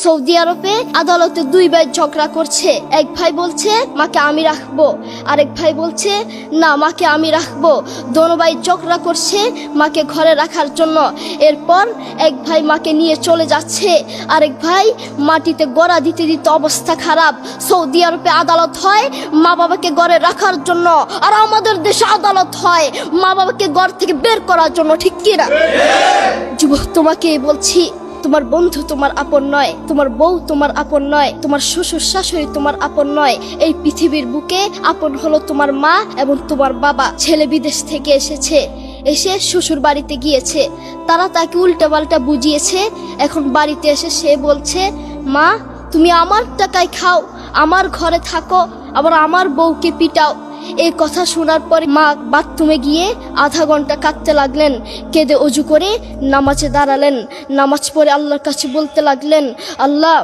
Saudi আরবে আদালতে দুই ভাই ঝগড়া করছে। এক ভাই বলছে মাকে আমি রাখবো, আরেক ভাই বলছে না মাকে আমি রাখবো। দোনো ভাই ঝগড়া করছে মাকে ঘরে রাখার জন্য। এরপর এক ভাই মাকে নিয়ে চলে যাচ্ছে, আরেক ভাই মাটিতে গড়া দিতে দিতে অবস্থা খারাপ। সৌদি আরবে আদালত হয় মা বাবাকে ঘরে রাখার জন্য, আর আমাদের দেশে আদালত হয় মা বাবাকে ঘর থেকে বের করার জন্য, ঠিক কি না? যুবক, তোমাকে বলছি, তোমার বন্ধু তোমার আপন নয়, তোমার বউ তোমার আপন নয়, তোমার শ্বশুর শাশুড়ি তোমার আপন নয়। এই পৃথিবীর বুকে আপন হলো তোমার মা এবং তোমার বাবা। ছেলে বিদেশ থেকে এসেছে, এসে শ্বশুর বাড়িতে গিয়েছে, তারা তাকে উল্টাপাল্টা বুঝিয়েছে। এখন বাড়িতে এসে সে বলছে মা তুমি আমার টাকায় খাও, আমার ঘরে থাকো, আবার আমার বউকে পিটাও। এই কথা শোনার পরে মা বাথরুমে গিয়ে আধা ঘন্টা কাঁদতে লাগলেন। কেঁদে অজু করে নামাজে দাঁড়ালেন। নামাজ পড়ে আল্লাহর কাছে বলতে লাগলেন, আল্লাহ